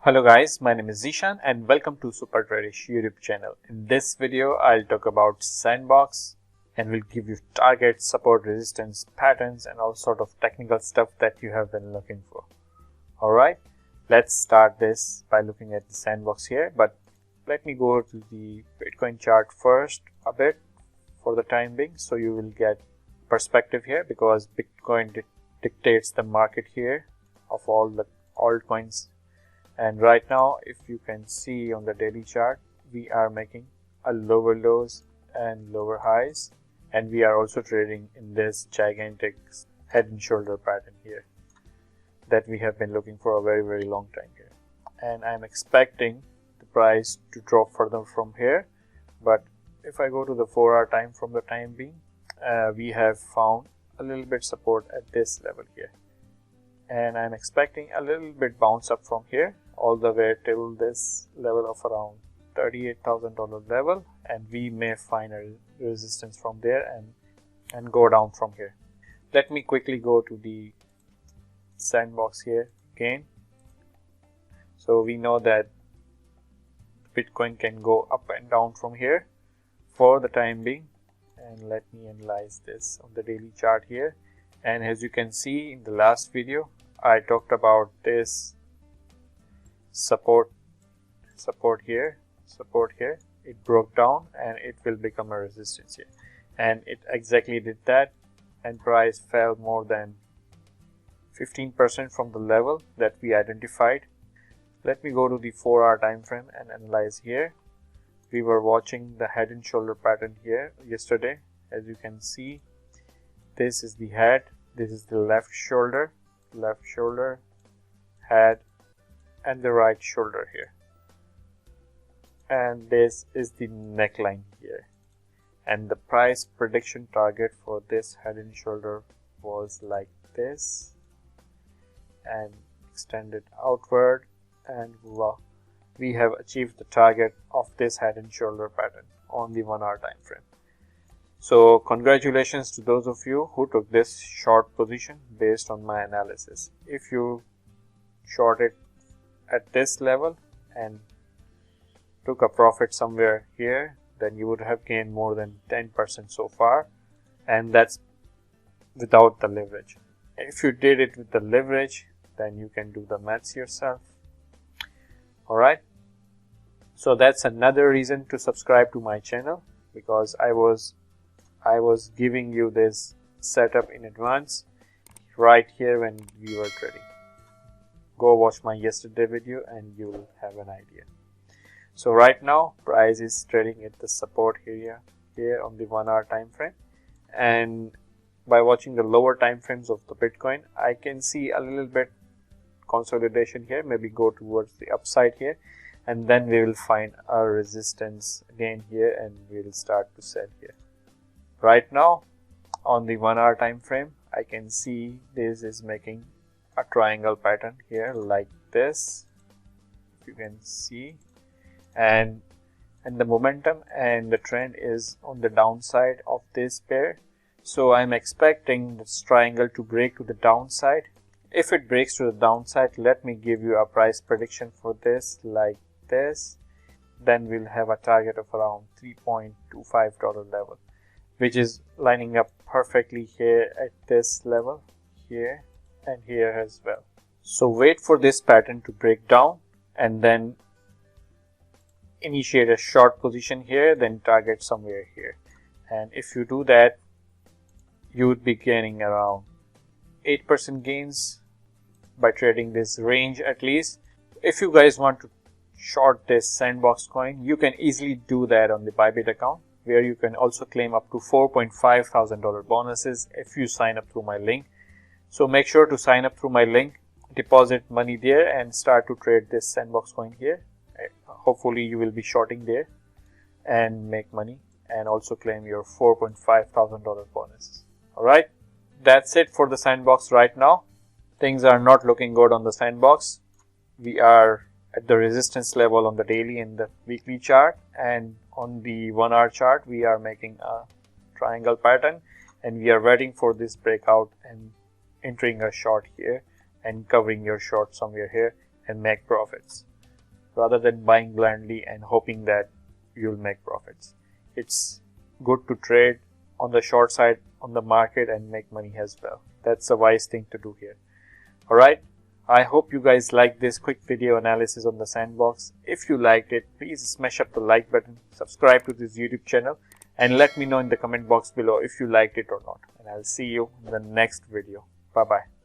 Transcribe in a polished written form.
Hello guys, my name is Zishan and welcome to Super Tradish YouTube channel. In this video, I'll talk about Sandbox and will give you target, support, resistance, patterns and all sort of technical stuff that you have been looking for. Alright, let's start this by looking at the Sandbox here, but let me go to the Bitcoin chart first a bit for the time being so you will get perspective here, because Bitcoin dictates the market here of all the altcoins. And right now, if you can see on the daily chart, we are making a lower lows and lower highs, and we are also trading in this gigantic head and shoulder pattern here that we have been looking for a very long time here. And I'm expecting the price to drop further from here, but if I go to the 4-hour time from the time being, we have found a little bit support at this level here, and I'm expecting a little bit bounce up from here all the way till this level of around $38,000 level, and we may find a resistance from there and go down from here. Let me quickly go to the Sandbox here again. So we know that Bitcoin can go up and down from here for the time being, and let me analyze this on the daily chart here. And as you can see in the last video, I talked about this support here, it broke down and it will become a resistance here, and it exactly did that, and price fell more than 15% from the level that we identified. Let me go to the 4-hour time frame and analyze here. We were watching the head and shoulder pattern here yesterday. As you can see, this is the head, this is the left shoulder, head, and the right shoulder here, and this is the neckline here. And the price prediction target for this head and shoulder was like this and extended outward, and voila, we have achieved the target of this head and shoulder pattern on the 1-hour time frame. So congratulations to those of you who took this short position based on my analysis. If you shorted at this level and took a profit somewhere here, then you would have gained more than 10% so far, and that's without the leverage. If you did it with the leverage, then you can do the maths yourself. Alright, so that's another reason to subscribe to my channel, because I was giving you this setup in advance right here when we were trading. Go watch my yesterday video and you will have an idea. So right now price is trading at the support area here on the 1-hour time frame, and by watching the lower time frames of the Bitcoin, I can see a little bit consolidation here, maybe go towards the upside here, and then we will find a resistance again here and we will start to sell here. Right now on the 1-hour time frame, I can see this is making a triangle pattern here like this, if you can see, and the momentum and the trend is on the downside of this pair. So I'm expecting this triangle to break to the downside. If it breaks to the downside, let me give you a price prediction for this like this. Then we'll have a target of around $3.25 level, which is lining up perfectly here at this level here and here as well. So wait for this pattern to break down and then initiate a short position here, then target somewhere here. And if you do that, you would be gaining around 8% gains by trading this range at least. If you guys want to short this Sandbox coin, you can easily do that on the BYBIT account, where you can also claim up to $4,500 bonuses if you sign up through my link. So make sure to sign up through my link, deposit money there and start to trade this Sandbox coin here. Hopefully you will be shorting there and make money and also claim your $4,500 bonus. Alright, that's it for the Sandbox right now. Things are not looking good on the Sandbox. We are at the resistance level on the daily and the weekly chart, and on the 1-hour chart we are making a triangle pattern, and we are waiting for this breakout and entering a short here and covering your short somewhere here and make profits. rather than buying blindly and hoping that you'll make profits. It's good to trade on the short side on the market and make money as well. That's a wise thing to do here. Alright, I hope you guys liked this quick video analysis on the Sandbox. If you liked it, please smash up the like button, subscribe to this YouTube channel, and let me know in the comment box below if you liked it or not. And I'll see you in the next video. Bye bye.